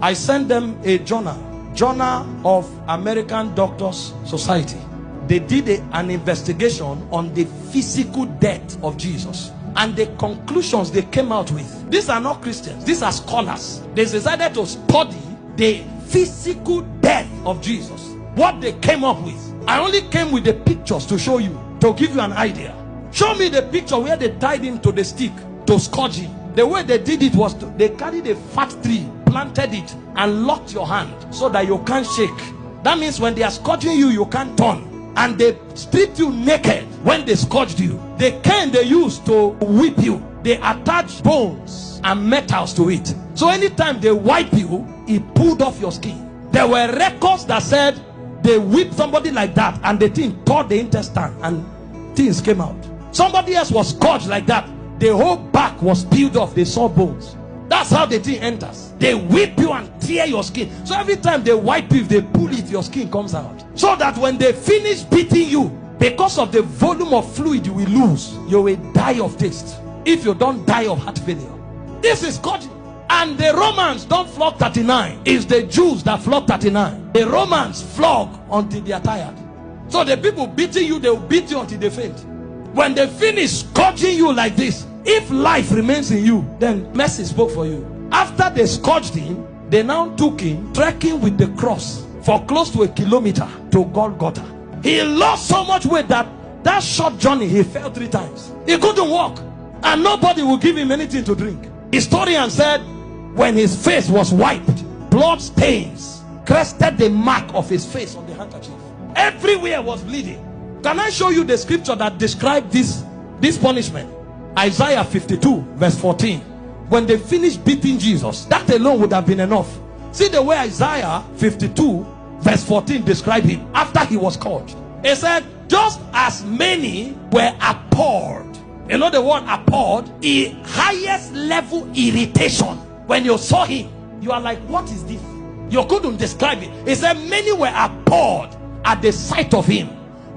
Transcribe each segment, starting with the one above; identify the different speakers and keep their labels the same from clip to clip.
Speaker 1: I sent them a journal of American Doctors Society. They did an investigation on the physical death of Jesus, and the conclusions they came out with. These are not Christians, these are scholars. They decided to study the physical death of Jesus. What they came up with, I only came with the pictures to show you, to give you an idea. Show me the picture where they tied him to the stick to scourge him. The way they did it was they carried a fat tree, planted it, and locked your hand so that you can't shake. That means when they are scourging you, you can't turn. And they stripped you naked when they scourged you. The cane they used to whip you, they attached bones and metals to it. So anytime they wipe you, it pulled off your skin. There were records that said they whipped somebody like that and the thing tore the intestine and things came out. Somebody else was scourged like that. The whole back was peeled off. They saw bones. That's how the thing enters. They whip you and tear your skin. So every time they wipe you, if they pull it, your skin comes out. So that when they finish beating you, because of the volume of fluid you will lose, you will die of taste. If you don't die of heart failure. This is scourging. And the Romans don't flog 39. It's the Jews that flog 39. The Romans flog until they are tired. So the people beating you, they will beat you until they faint. When they finish scourging you like this, if life remains in you, then mercy spoke for you. After they scourged him, they now took him trekking with the cross for close to 1 kilometer to Golgotha. He lost so much weight that short journey he fell 3 times. He couldn't walk, and nobody would give him anything to drink. Historian said when his face was wiped, blood stains crested the mark of his face on the handkerchief. Everywhere was bleeding. Can I show you the scripture that described this punishment? Isaiah 52 verse 14. When they finished beating Jesus, that alone would have been enough. See the way Isaiah 52 verse 14 described him after he was scourged. It said, just as many were appalled. You know the word appalled? The highest level irritation. When you saw him, you are like, what is this? You couldn't describe it. It said many were appalled at the sight of him.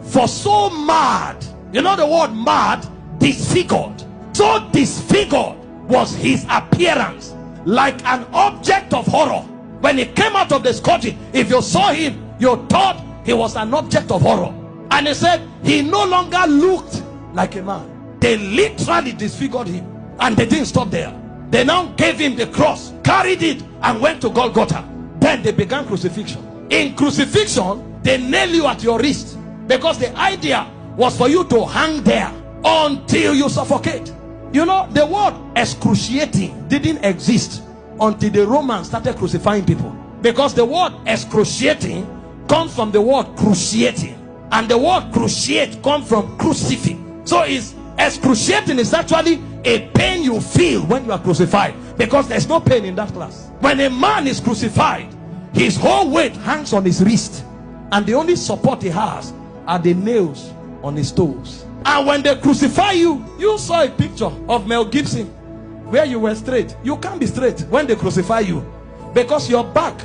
Speaker 1: For so mad, you know the word mad? Disfigured. So disfigured was his appearance, like an object of horror. When he came out of the scourging, if you saw him, you thought he was an object of horror. And he said he no longer looked like a man. They literally disfigured him, and they didn't stop there. They now gave him the cross, carried it, and went to Golgotha. Then they began crucifixion. In crucifixion, they nail you at your wrist, because the idea was for you to hang there until you suffocate. You know, the word excruciating didn't exist until the Romans started crucifying people, because the word excruciating comes from the word cruciating, and the word cruciate comes from crucifix. So it's excruciating is actually a pain you feel when you are crucified, because there's no pain in that class. When a man is crucified, his whole weight hangs on his wrist, and the only support he has are the nails on his toes. And when they crucify you, you saw a picture of Mel Gibson where you were straight. You can't be straight when they crucify you, because your back,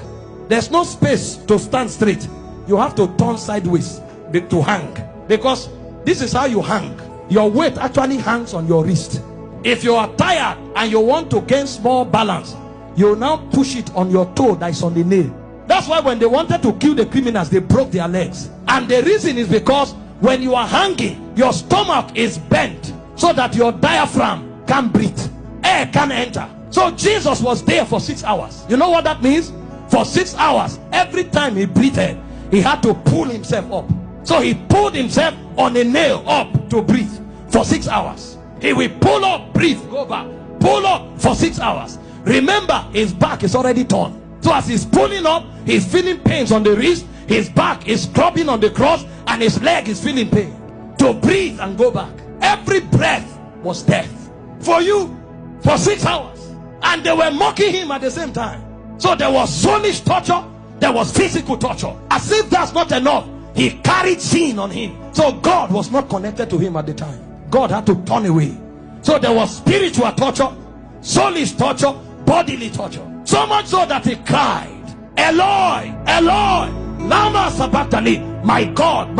Speaker 1: there's no space to stand straight. You have to turn sideways to hang, because this is how you hang. Your weight actually hangs on your wrist. If you are tired and you want to gain small balance, you now push it on your toe that is on the nail. That's why when they wanted to kill the criminals, they broke their legs. And the reason is because when you are hanging, your stomach is bent so that your diaphragm can breathe. Air can enter. So Jesus was there for 6 hours. You know what that means? For 6 hours, every time he breathed, he had to pull himself up. So he pulled himself on a nail up to breathe for 6 hours. He will pull up, breathe, go back, pull up for 6 hours. Remember, his back is already torn. So as he's pulling up, he's feeling pains on the wrist, his back is scrubbing on the cross, and his leg is feeling pain. To breathe and go back, every breath was death for you for 6 hours. And they were mocking him at the same time. So there was soulish torture, there was physical torture. As if that's not enough, he carried sin on him. So God was not connected to him at the time. God had to turn away. So there was spiritual torture, soulish torture, bodily torture. So much so that he cried, Eloi, Eloi, lama sabachthani, my God,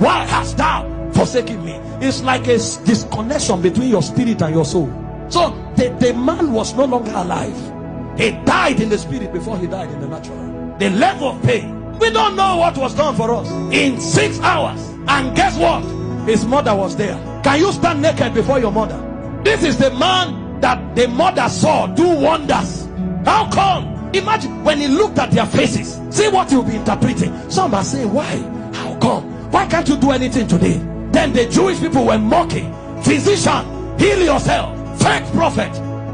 Speaker 1: why hast thou forsaken me? It's like a disconnection between your spirit and your soul. So the man was no longer alive. He died in the spirit before he died in the natural. The level of pain. We don't know what was done for us in 6 hours. And guess what? His mother was there. Can you stand naked before your mother? This is the man that the mother saw do wonders. How come? Imagine when he looked at their faces. See what you'll be interpreting. Some are saying, why? How come? Why can't you do anything today? Then the Jewish people were mocking. Physician, heal yourself. Fake prophet,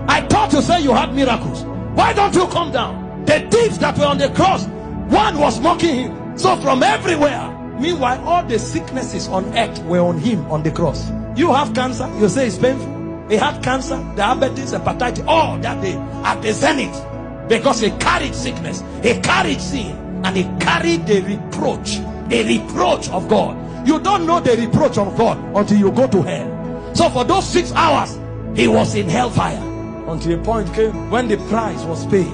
Speaker 1: I thought you said you had miracles. Why don't you come down? The thieves that were on the cross, one was mocking him. So from everywhere. Meanwhile, all the sicknesses on earth were on him on the cross. You have cancer, you say it's painful. He had cancer, diabetes, hepatitis, all that day at the zenith. Because he carried sickness, he carried sin, and he carried the reproach of God. You don't know the reproach of God until you go to hell. So for those 6 hours, he was in hellfire. Until a point came when the price was paid.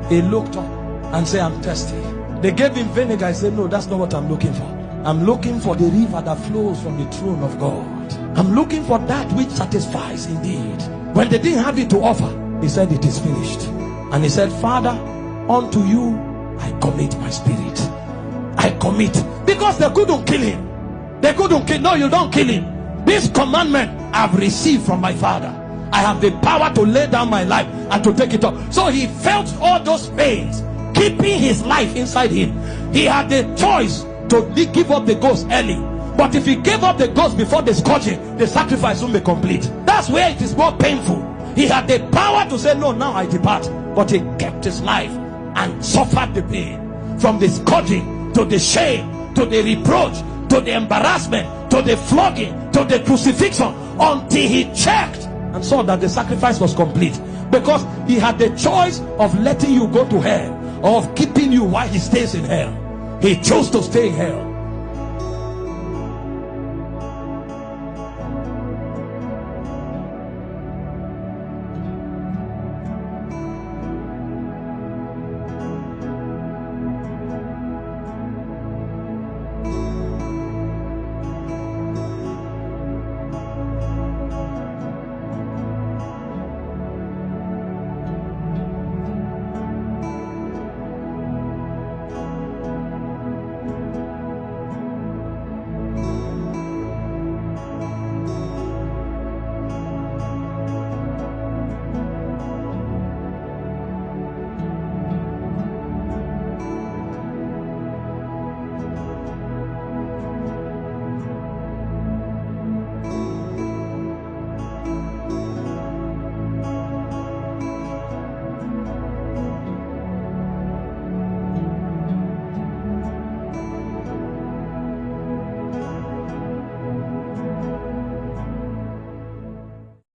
Speaker 1: He looked up and said, I'm thirsty. They gave him vinegar. He said, no, that's not what I'm looking for. I'm looking for the river that flows from the throne of God. I'm looking for that which satisfies indeed. When they didn't have it to offer, he said, it is finished. And he said, Father, unto you I commit my spirit. I commit. Because they couldn't kill him. They couldn't kill. No, you don't kill him. This commandment I've received from my Father. I have the power to lay down my life and to take it up. So he felt all those pains, keeping his life inside him. He had the choice to give up the ghost early. But if he gave up the ghost before the scourging, the sacrifice won't be complete. That's where it is more painful. He had the power to say, no, now I depart. But he kept his life and suffered the pain. From the scourging, to the shame, to the reproach, to the embarrassment, to the flogging, to the crucifixion, until he checked and saw that the sacrifice was complete. Because he had the choice of letting you go to hell or of keeping you while he stays in hell. He chose to stay in hell.